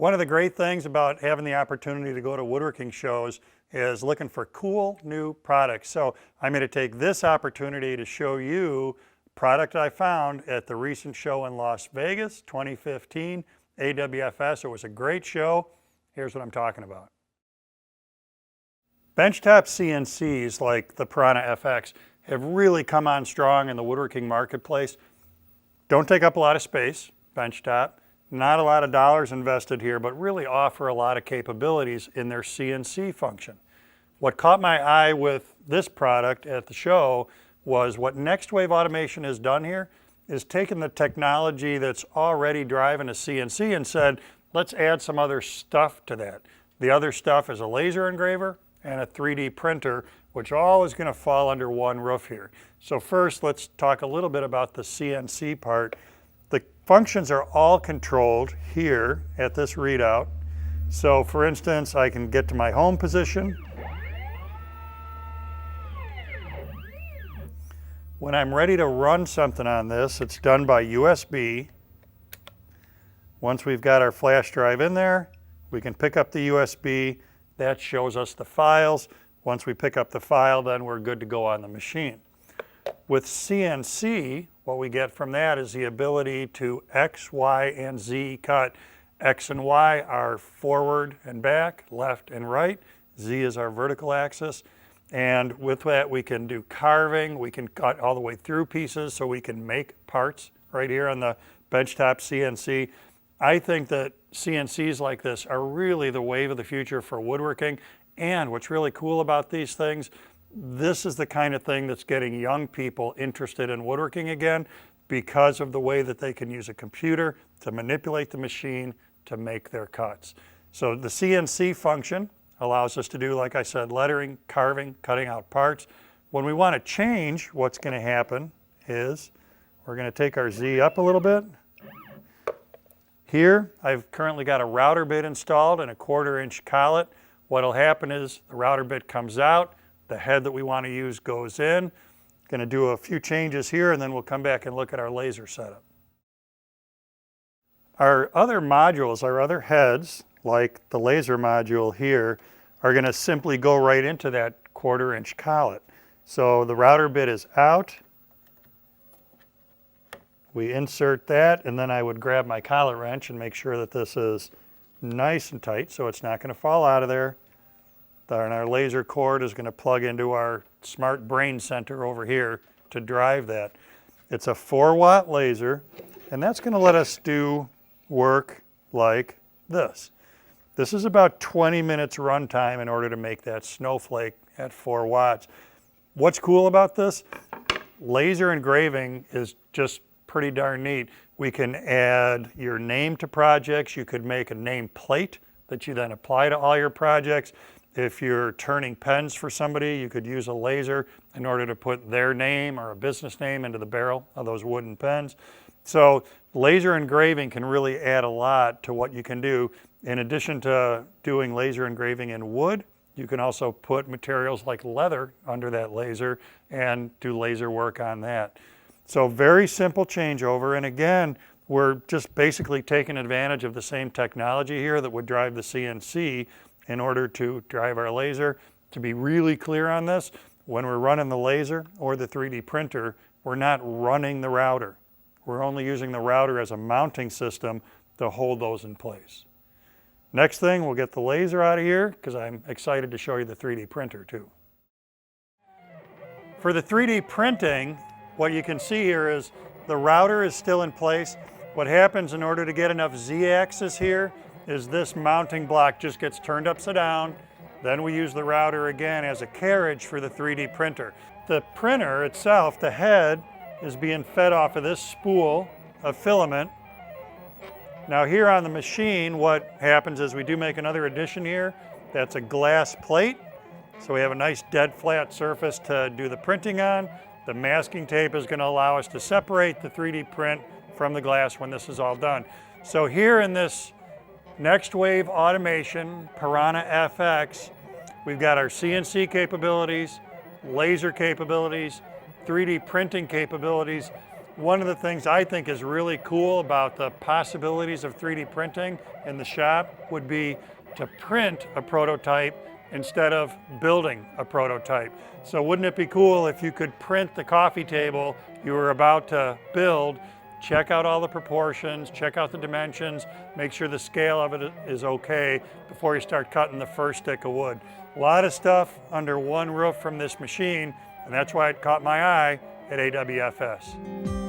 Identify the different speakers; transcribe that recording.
Speaker 1: One of the great things about having the opportunity to go to woodworking shows is looking for cool new products. So I'm going to take this opportunity to show you a product I found at the recent show in Las Vegas, 2015, AWFS. It was a great show. Here's what I'm talking about. Benchtop CNCs like the Piranha FX have really come on strong in the woodworking marketplace. Don't take up a lot of space, benchtop. Not a lot of dollars invested here, but really offer a lot of capabilities in their CNC function. What caught my eye with this product at the show was what Next Wave Automation has done here is taken the technology that's already driving a CNC and said, let's add some other stuff to that. The other stuff is a laser engraver and a 3D printer, which all is going to fall under one roof here. So first, let's talk a little bit about the CNC part. The functions are all controlled here at this readout. So for instance, I can get to my home position. When I'm ready to run something on this, it's done by USB. Once we've got our flash drive in there, we can pick up the USB. That shows us the files. Once we pick up the file, then we're good to go on the machine. With CNC, what we get from that is the ability to X, Y, and Z cut. X and Y are forward and back, left and right. Z is our vertical axis. And with that, we can do carving. We can cut all the way through pieces, so we can make parts right here on the benchtop CNC. I think that CNCs like this are really the wave of the future for woodworking. And what's really cool about these things, this is the kind of thing that's getting young people interested in woodworking again because of the way that they can use a computer to manipulate the machine to make their cuts. So the CNC function allows us to do, like I said, lettering, carving, cutting out parts. When we want to change, what's going to happen is we're going to take our Z up a little bit. Here, I've currently got a router bit installed and a 1/4 inch collet. What'll happen is the router bit comes out, the head that we want to use goes in. Going to do a few changes here, and then we'll come back and look at our laser setup. Our other modules, our other heads, like the laser module here, are going to simply go right into that 1/4 inch collet. So the router bit is out. We insert that, and then I would grab my collet wrench and make sure that this is nice and tight so it's not going to fall out of there. And our laser cord is going to plug into our smart brain center over here to drive that. It's a 4-watt laser, and that's going to let us do work like this. This is about 20 minutes runtime in order to make that snowflake at 4 watts. What's cool about this? Laser engraving is just pretty darn neat. We can add your name to projects. You could make a name plate that you then apply to all your projects. If you're turning pens for somebody, you could use a laser in order to put their name or a business name into the barrel of those wooden pens. So laser engraving can really add a lot to what you can do. In addition to doing laser engraving in wood, you can also put materials like leather under that laser and do laser work on that. So very simple changeover, and again, we're just basically taking advantage of the same technology here that would drive the CNC in order to drive our laser. To be really clear on this, when we're running the laser or the 3D printer, we're not running the router. We're only using the router as a mounting system to hold those in place. Next thing, we'll get the laser out of here because I'm excited to show you the 3D printer too. For the 3D printing, what you can see here is the router is still in place. What happens in order to get enough Z-axis here is this mounting block just gets turned upside down. Then we use the router again as a carriage for the 3D printer. The printer itself, the head, is being fed off of this spool of filament. Now here on the machine, what happens is we do make another addition here. That's a glass plate. So we have a nice dead flat surface to do the printing on. The masking tape is going to allow us to separate the 3D print from the glass when this is all done. So here in this Next Wave Automation Piranha FX, we've got our CNC capabilities, laser capabilities, 3D printing capabilities, One of the things I think is really cool about the possibilities of 3D printing in the shop would be to print a prototype instead of building a prototype. So wouldn't it be cool if you could print the coffee table you were about to build, check out all the proportions, check out the dimensions, make sure the scale of it is okay before you start cutting the first stick of wood. A lot of stuff under one roof from this machine, and that's why it caught my eye at AWFS.